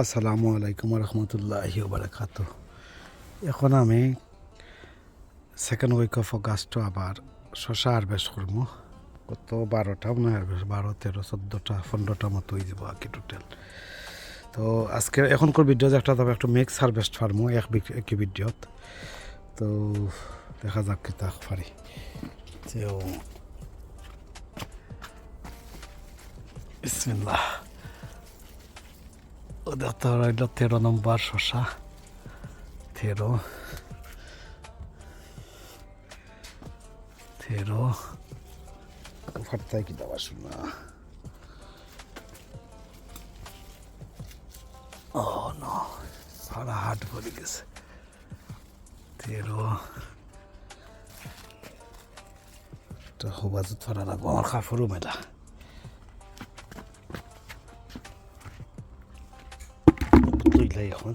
আসসালামু আলাইকুম রহমতুল্লাহি বারাকাতু। এখন আমি সেকেন্ড উইক অফ অগাস্ট আবার শশা হারভেস্ট করবো। কত 12টা মনে হয় হারভেস্ট, 12, 13, 14টা 15টা মতো হয়ে যাব আর কি টোটাল। তো আজকে এখনকার ভিডিও একটা তবে একটু মিক্স হারভেস্ট ফার্মো একই ভিডিওত। তো দেখা যাক কি তা পারি। তো বিসমিল্লাহ। ওদের তো রইল 13 নম্বর শশা, 13 ফাটতায় কি দেওয়া শোনা। ও নো, সারা হাট ভরে গেছে। 13 হবাজত ফারা লাগবো, আমার কাপড়ও মেলা। তুইলাই এখন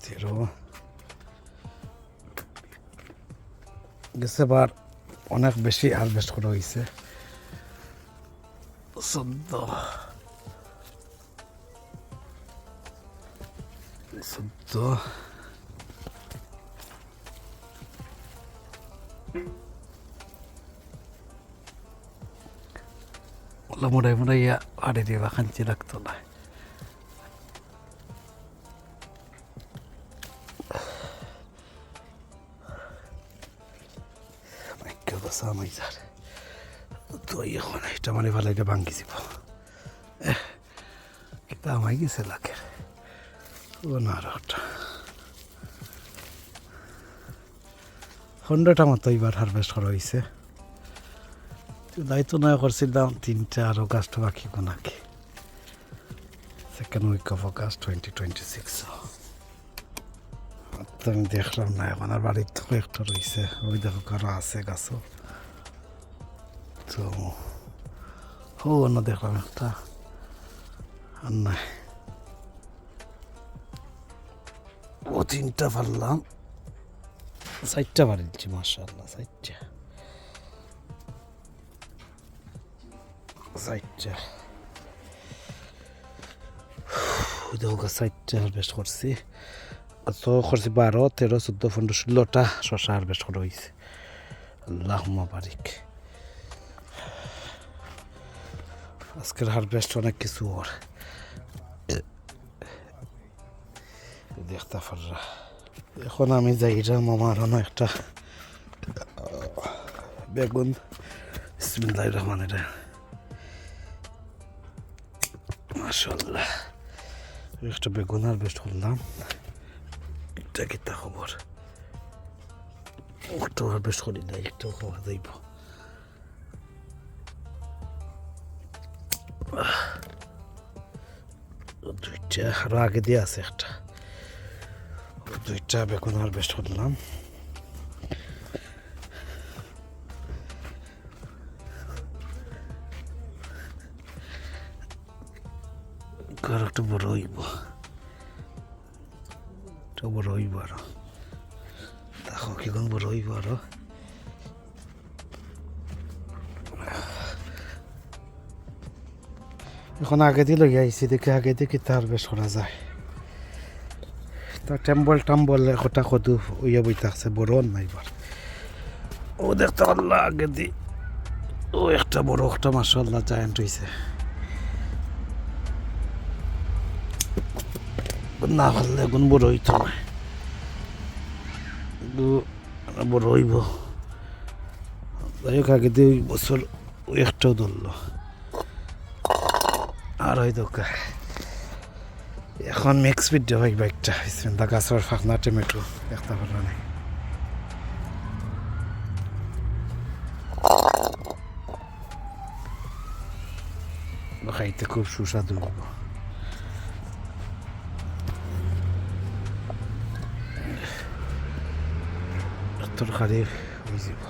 13 গেছে বার অনেক বেশি হারভেস্ট করা হয়েছে। 14 মোটাই মোটাই আড়ে দিয়ে খাঞ্চি রাখতো না। তো এখন এটা মানে ভালো এটা ভাঙ্গি যাব কিন্তু আমায় গেছে লাখের ও না আর ওটা 100টা মতো এবার হারভেস্ট করা হয়েছে। দায়িত্ব নয় করছিলাম 3টা আরও গাছটা বাকি নাকি। Second week of August 2026। তো আমি দেখলাম না, এখন আর বাড়ির তো একটা রয়েছে, ওই দেখো কারো আছে গাছও। তো ও অন্য দেখলাম একটা আর নাই। ও 3টা পারলাম, 4টা বাড়িছি মাশাআল্লাহ। 4টা দেখো 4টা হারভেস্ট করছি। তো করছি 12, 13, 14, 15, 16টা শশা হারভেস্ট করা হয়েছে। আল্লাহুম্মা বারিক। আজকের হারভেস্ট অনেক কিছু ওর দেখতে পাররা। এখন আমি যাই আমার একটা বেগুন। বিসমিল্লাহির রহমানির রহিম। মাশাআল্লাহ, একটা বেগুন হারভেস্ট করলাম। এটা কি তা খবর? একটা হারভেস্ট করি না, একটু খাওয়া যাইব। দুইটা আরো আগে দিয়ে আছে একটা, 2টা বেগুন হারভেস্ট করলাম। আর একটা বড় হইব, এটা বড় হইব আরো। দেখো কিরকম বড় হইব আরো। এখন আগে দিয়ে লইয়া আইসি, দেখে আগে দিয়ে কিতা হারভেস্ট করা যায়। তা টাম্বল একটা কদু ওইয়া বই থাকছে, বড় নাইবার। ও দেখতে পারলা আগে দি ও একটা বড় একটা মাশাআল্লাহ জায়ান্ট হইছে। না পারলে এখন বড় হইতো না, বড় হইব। যাই হোক আগে দিয়ে বছর ওই একটাও ধরলো আর হয়তো এখন মিক্স ভিডিও হয় বাইকটা। বিসমিল্লাহ। গাছের ফাঁকনা টমেটো দেখতে পারলো না। খাইতে খুব সুস্বাদু হইব। তরকারি হয়ে যাব।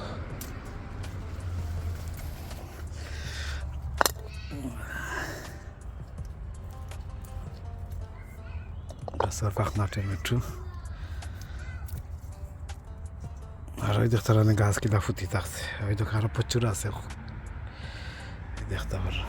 গাছের ফাঁকনা টমেটো আর ওই দেখতে পারেন গাছ কিনা ফুটি থাকছে। ওই দোকান আরো প্রচুর আছে দেখতে পারো।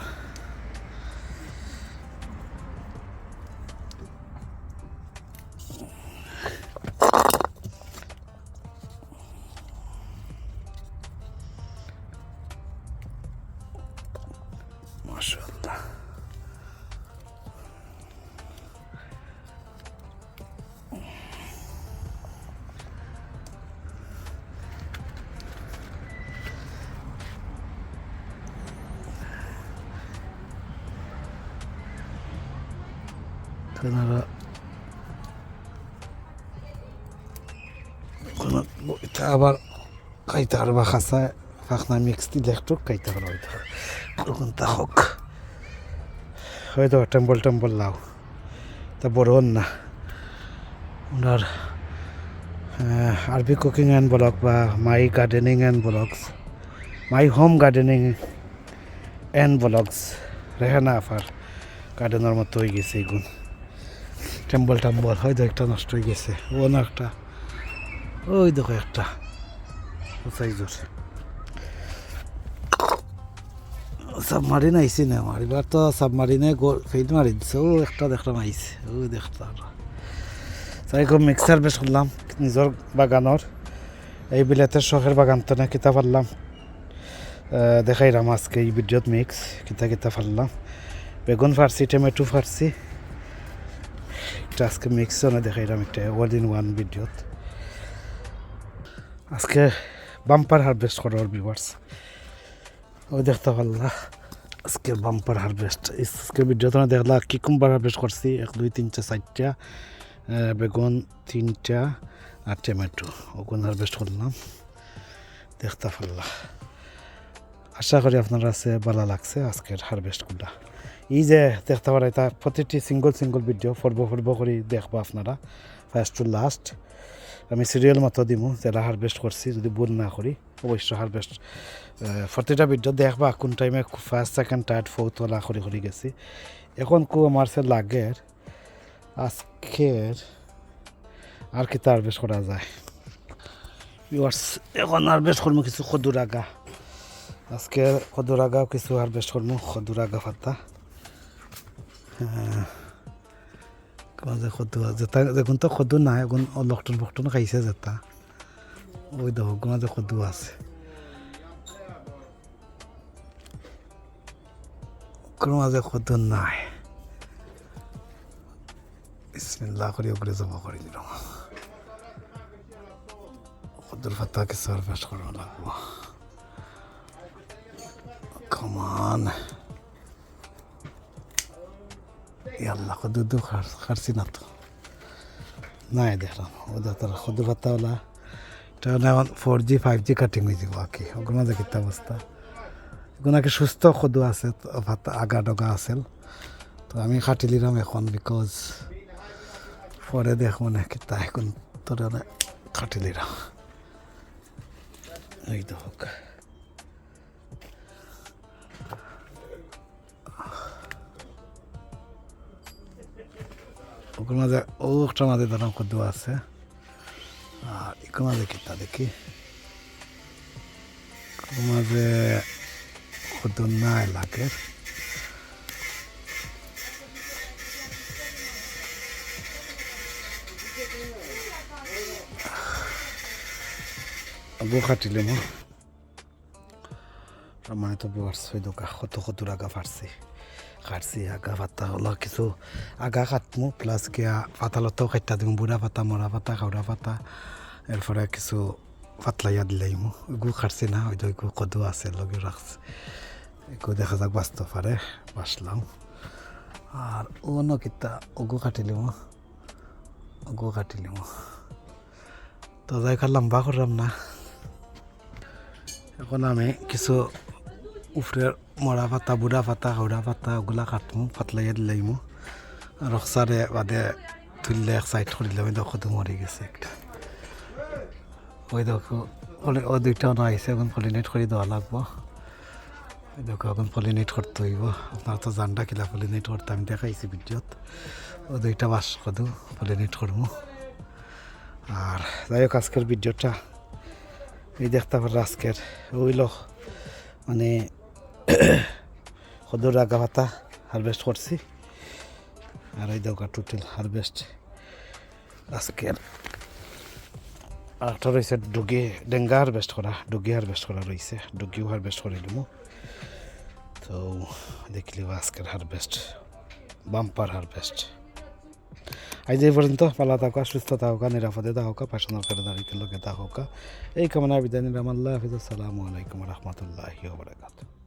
আপনারা এটা আবার খাইতে আর বা খাসা ফাঁকনা মিক্স দিলে একটু খাইতে পারো হয়তো কোনটা হোক হয়তো টেম্পল লাও তা বড় না ওনার আরবি কুকিং অ্যান্ড ব্লগ বা my gardening and blogs my home gardening and blogs Rehana আফার গার্ডেনের মতো হয়ে গেছে এগুন টেম্পল হয়তো একটা নষ্ট হয়ে গেছে ও না একটা ওই দেখো একটা সাইজর সাবমারিন আইসি না আমার এবার তো সাবমারিনে ফেল মারি দিচ্ছে ও একটা দেখলাম আইসে ওই দেখতে তাই খুব মিক্সার বেশ করলাম নিজের বাগানোর এই বিলাতের শখের বাগান তো না কিতা পারলাম দেখাইলাম আজকে এই ভিডিওত মিক্স কিতা পারলাম বেগুন ফারছি টমেটো ফারছি এটা আজকে মিক্স না দেখাইলাম একটা অল ইন ওয়ান ভিডিওত আজকে বাম্পার হারভেস্ট করার ভিউয়ার্স ওই দেখতে পারলা আজকে বাম্পার হারভেস্ট আজকে ভিডিওতে দেখলা কিকুম্বার হারভেস্ট করছি 1 2 3 4 5টা বেগুন 3টা আর টমেটো ওগুন হারভেস্ট করলাম দেখতে পারলা আশা করি আপনারা কাছে ভালো লাগছে আজকের হারভেস্টগুলা এই যে দেখতে পারা এটা প্রতিটি সিঙ্গল ভিডিও ফরব করে দেখবো আপনারা ফার্স্ট টু লাস্ট আমি সিরিয়াল মতো দিমু যারা হারভেস্ট করছি যদি ভুল না করি অবশ্য হারভেস্ট প্রতিটা ভিডিও দেখবা কোন টাইমে first second third fourth OLA করে গেছি এখন আমার সে লাগের আজকের আর কি হারভেস্ট করা যায় এখন হারভেস্ট করবো কিছু খদুর আগা আজকে খদুর আগাও কিছু হারভেস্ট করবো খদুর আগা পাতা খদু যেটা দেখুন তো খদু নাই এখন লকটন খাইছে যেটা ওই দেখো মাঝে খদু আছে মাঝে খদু নাই বিসমিল্লাহ করে ওপরে জমা করে দিলাম খদুর পাতা কিছু হারভেস্ট করা লাগবো কমান আল্লাহ খদুর খারছি না তো নাই দেখলাম ওদের তারা খদুর পাতাওয়ালা এটা এখন 4G 5G কাটিং হয়ে যাব আর কি ওগুলো মাঝে কিতা অবস্থা এগুলো কি সুস্থ খদু আছে পাতা আগা ডগা আছিল তো আমি কাটি দিলাম এখন বিকজ পরে দেখো না কিতা এখন তোর কাটি দিলাম এই তো হোক ওগুলো মাঝে ও একটা মাঝে ধরুন খদু আছে আর এগুলো মাঝে কিতা দেখি মাঝে খদু নাই লাগে গো কাটিলে মো মানে তো বেড়াচ্ছি দোকা খদুর আগা কাটছি আগা পাতা হলো কিছু আগা কাটমু প্লাস গিয়া পাতালতাও কাটটা দিমু বুড়া পাতা মরা পাতা খাওড়া পাতা এরপরে কিছু পাতলাইয়া দিলাইমু এগু কাটছি না ওই এগু কদু আছে লগে রাখছি এগু দেখা যাক বাঁচতে পারে বাঁচলাম আর অন্য কিতা ওগু কাটিলিমু তো যাই লম্বা করলাম না এখন আমি কিছু উফরের মরা পাতা বুড়া পাতা হাওড়া পাতা ওগুলা কাটমু পাতলাইয়া দিলাইমু রক্সারে বাদে তুললে এক সাইড করে দিলাম ওই দেখো তো মরে গেছে একটা ওই দেখো ও দুইটা না আইসে এখন পলিনেট করে দেওয়া লাগবো ওই দেখো এখন পলিনেট করতে হইব আপনার তো জানটা কিলা পলিনেট করতে আমি দেখাইছি ভিডিওত ও দুইটা বাস কদু পলিনেট করবো আর যাই হোক আজকের ভিডিওটা এই দেখতে পারো আজকের ওইল মানে খদুর আগা পাতা হারভেস্ট করছি আর এই দোকা টোটাল হারভেস্ট আজকের আরেকটা রয়েছে ডেঙ্গা হারভেস্ট করা ডুগি হারভেস্ট করা রয়েছে ডুগিও হারভেস্ট করে দিব তো দেখলি আজকের হারভেস্ট বাম্পার হারভেস্ট আজ এই পর্যন্ত ভালো থাকা সুস্থ থাকা নিরাপদে থাকা পাশানোর করে দাঁড়িয়ে লোকে থাকা এই কামনা বিদায় নিলাম আল্লাহ হাফিজ আসসালামু আলাইকুম রহমতুল্লাহি ওয়া বারাকাতুহু।